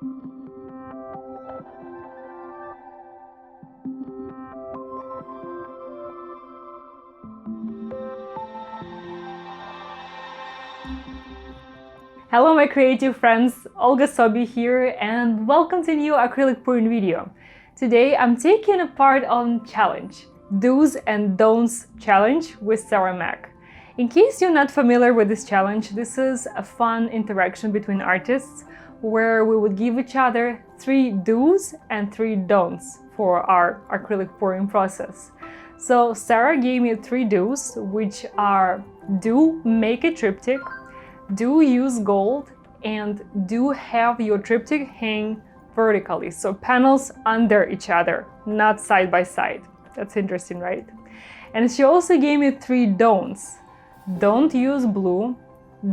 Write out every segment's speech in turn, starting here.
Hello my creative friends, Olga Sobi here and welcome to a new acrylic pouring video. Today I'm taking a part on challenge, Do's and Don'ts challenge with Sarah Mac. In case you're not familiar with this challenge, this is a fun interaction between artists where we would give each other 3 do's and 3 don'ts for our acrylic pouring process. So Sarah gave me 3 do's, which are do make a triptych, do use gold, and do have your triptych hang vertically, so panels under each other, not side by side. That's interesting, right? And she also gave me 3 don'ts. Don't use blue,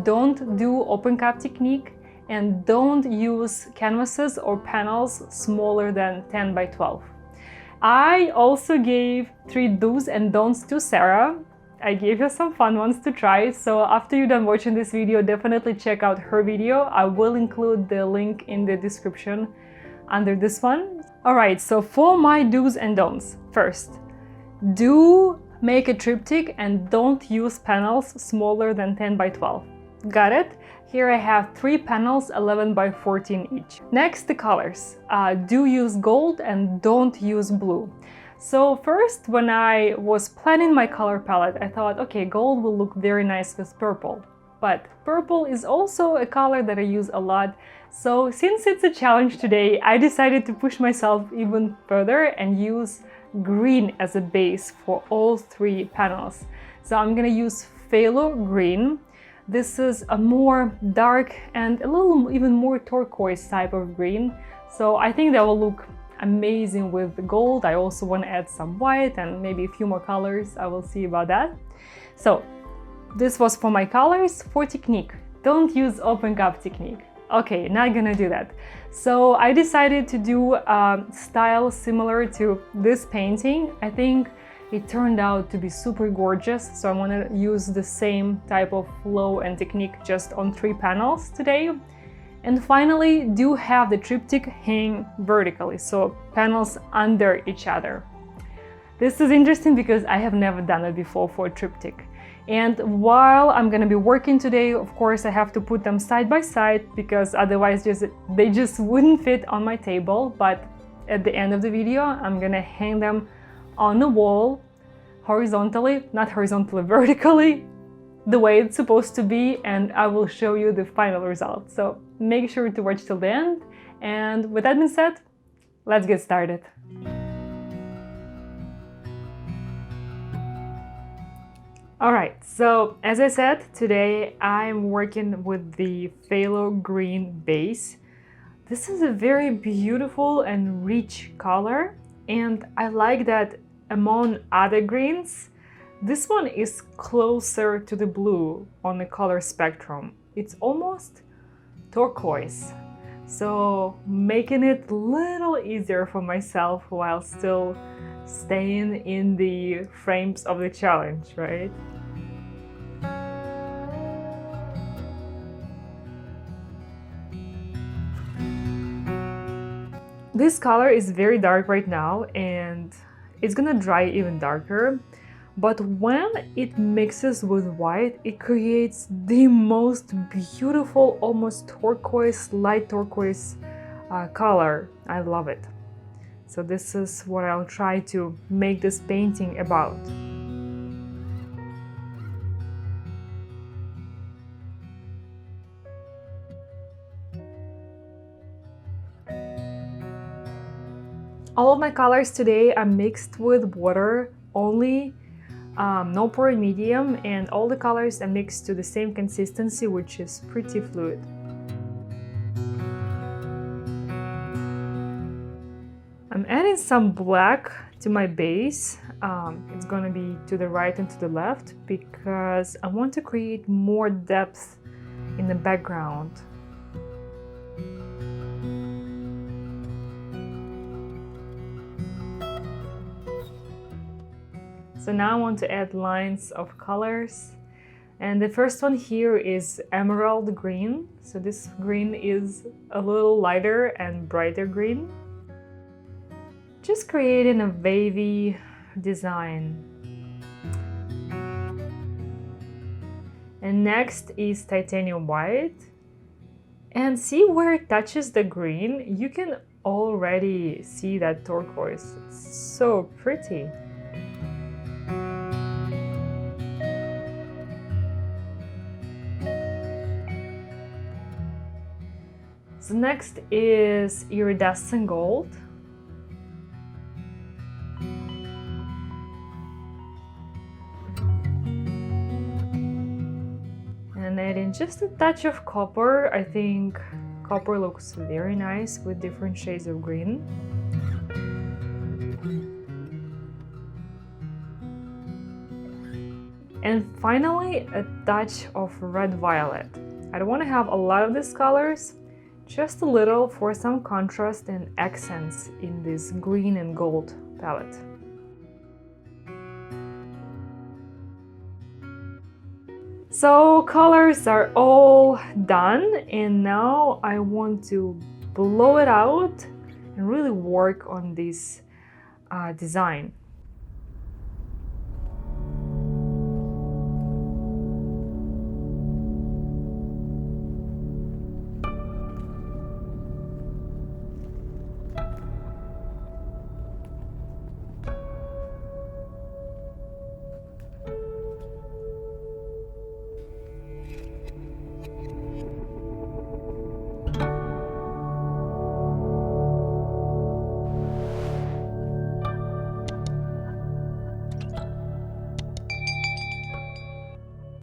don't do open cup technique, and don't use canvases or panels smaller than 10 by 12. I also gave 3 do's and don'ts to Sarah. I gave her some fun ones to try, so after you're done watching this video, definitely check out her video. I will include the link in the description under this one. Alright, so for my do's and don'ts. First, do make a triptych and don't use panels smaller than 10 by 12. Got it? Here I have 3 panels, 11 by 14 each. Next, the colors. Do use gold and don't use blue. So first, when I was planning my color palette, I thought, okay, gold will look very nice with purple. But purple is also a color that I use a lot. So since it's a challenge today, I decided to push myself even further and use green as a base for all 3 panels. So I'm gonna use phthalo green. This is a more dark and a little even more turquoise type of green. So I think that will look amazing with the gold. I also want to add some white and maybe a few more colors. I will see about that. So this was for my colors. For technique, don't use open cup technique. Okay, not gonna do that. So I decided to do a style similar to this painting. I think it turned out to be super gorgeous, so I want to use the same type of flow and technique just on 3 panels today. And finally, do have the triptych hang vertically, so panels under each other. This is interesting because I have never done it before for a triptych. And while I'm gonna be working today, of course, I have to put them side by side because otherwise they just wouldn't fit on my table. But at the end of the video, I'm gonna hang them on the wall horizontally, not horizontally, vertically, the way it's supposed to be, and I will show you the final result. So make sure to watch till the end. And with that being said, let's get started. Alright, so as I said, today I'm working with the phthalo green base. This is a very beautiful and rich color, and I like that among other greens, this one is closer to the blue on the color spectrum. It's almost turquoise, so making it a little easier for myself while still staying in the frames of the challenge, right? This color is very dark right now and it's gonna dry even darker. But when it mixes with white, it creates the most beautiful, almost turquoise, light turquoise color. I love it. So this is what I'll try to make this painting about. All of my colors today are mixed with water only. No pouring medium, and all the colors are mixed to the same consistency, which is pretty fluid. I'm adding some black to my base. It's gonna be to the right and to the left because I want to create more depth in the background. So now I want to add lines of colors And the first one here is emerald green. So this green is a little lighter and brighter green. Just creating a wavy design. And next is titanium white. And see where it touches the green? You can already see that turquoise. It's so pretty. So next is iridescent gold. And adding just a touch of copper. I think copper looks very nice with different shades of green. And finally, a touch of red violet. I don't want to have a lot of these colors, just a little for some contrast and accents in this green and gold palette. So colors are all done, and now I want to blow it out and really work on this design.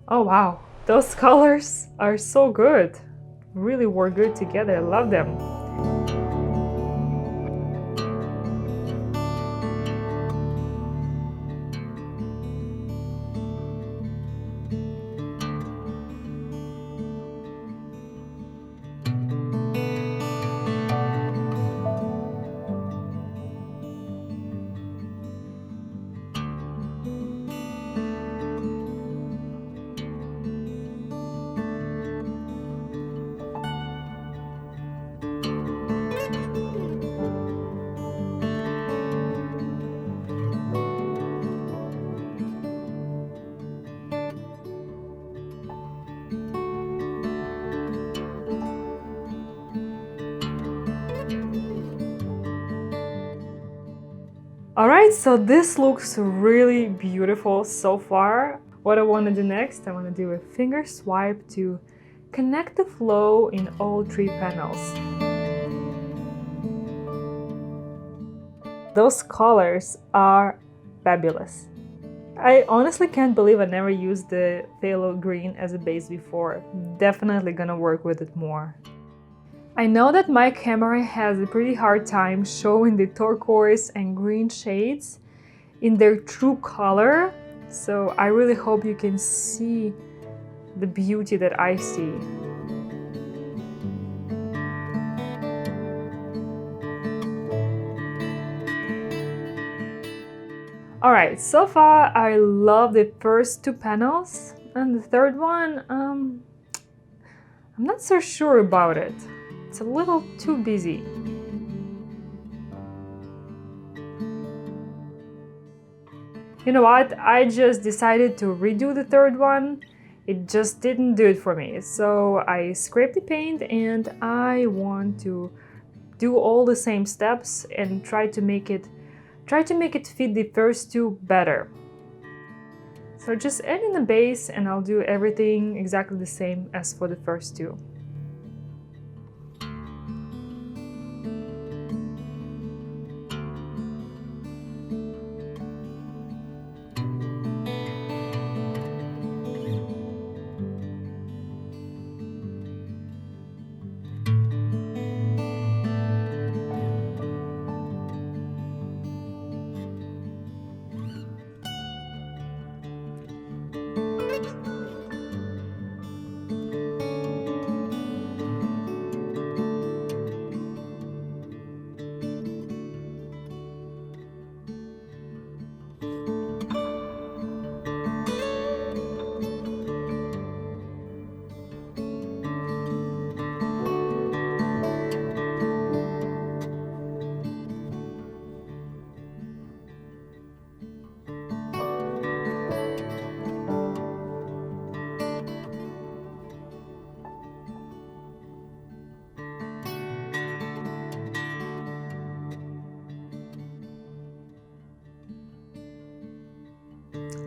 Oh wow, those colors are so good. Really work good together. I love them. Alright, so this looks really beautiful so far. What I want to do next, I want to do a finger swipe to connect the flow in all 3 panels. Those colors are fabulous. I honestly can't believe I never used the phthalo green as a base before. Definitely gonna work with it more. I know that my camera has a pretty hard time showing the turquoise and green shades in their true color, so I really hope you can see the beauty that I see. Alright, so far I love the first 2 panels, and the third one, I'm not so sure about it. It's a little too busy. You know what? I just decided to redo the third one. It just didn't do it for me. So I scraped the paint and I want to do all the same steps and try to make it fit the first 2 better. So just add in the base and I'll do everything exactly the same as for the first 2.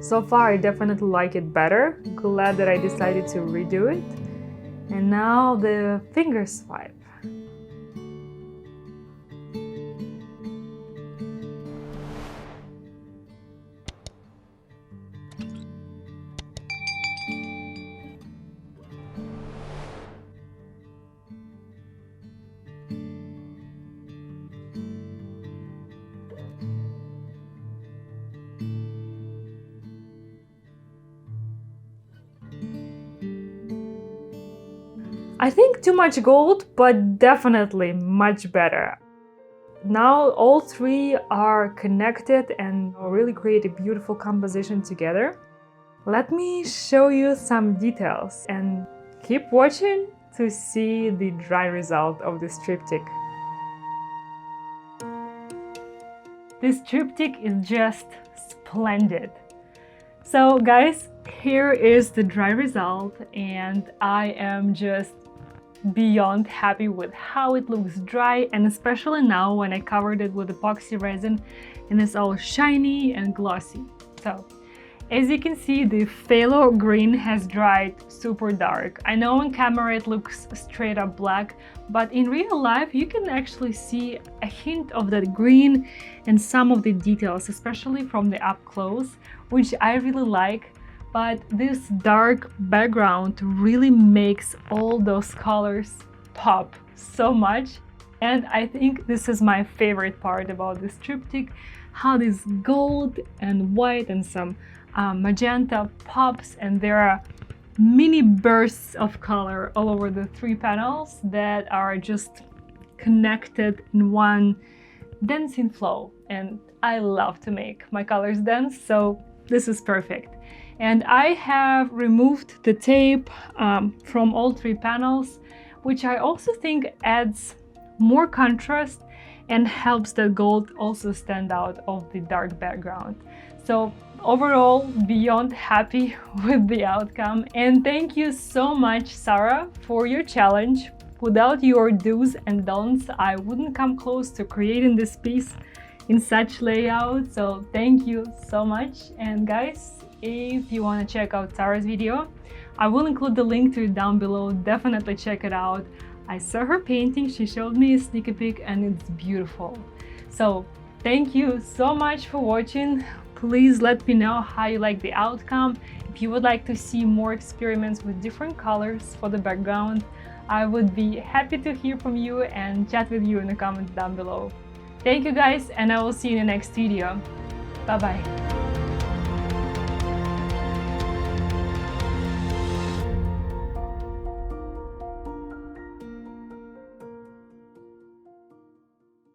So far, I definitely like it better. Glad that I decided to redo it. And now the finger swipe. I think too much gold, but definitely much better. Now all three are connected and really create a beautiful composition together. Let me show you some details and keep watching to see the dry result of this triptych. This triptych is just splendid. So guys, here is the dry result, and I am just beyond happy with how it looks dry, and especially now when I covered it with epoxy resin and it's all shiny and glossy. So as you can see, the phthalo green has dried super dark. I know on camera it looks straight up black, but in real life you can actually see a hint of that green and some of the details, especially from the up close, which I really like. But this dark background really makes all those colors pop so much. And I think this is my favorite part about this triptych, how this gold and white and some magenta pops, and there are mini bursts of color all over the three panels that are just connected in one dancing flow. And I love to make my colors dance, so this is perfect. And I have removed the tape from all three panels, which I also think adds more contrast and helps the gold also stand out of the dark background. So overall, beyond happy with the outcome. And thank you so much, Sarah, for your challenge. Without your do's and don'ts, I wouldn't come close to creating this piece in such layout. So thank you so much. And guys, if you want to check out Sarah's video, I will include the link to it down below. Definitely check it out. I saw her painting, she showed me a sneak peek, and it's beautiful. So thank you so much for watching. Please let me know how you like the outcome. If you would like to see more experiments with different colors for the background, I would be happy to hear from you and chat with you in the comments down below. Thank you guys, and I will see you in the next video. Bye bye.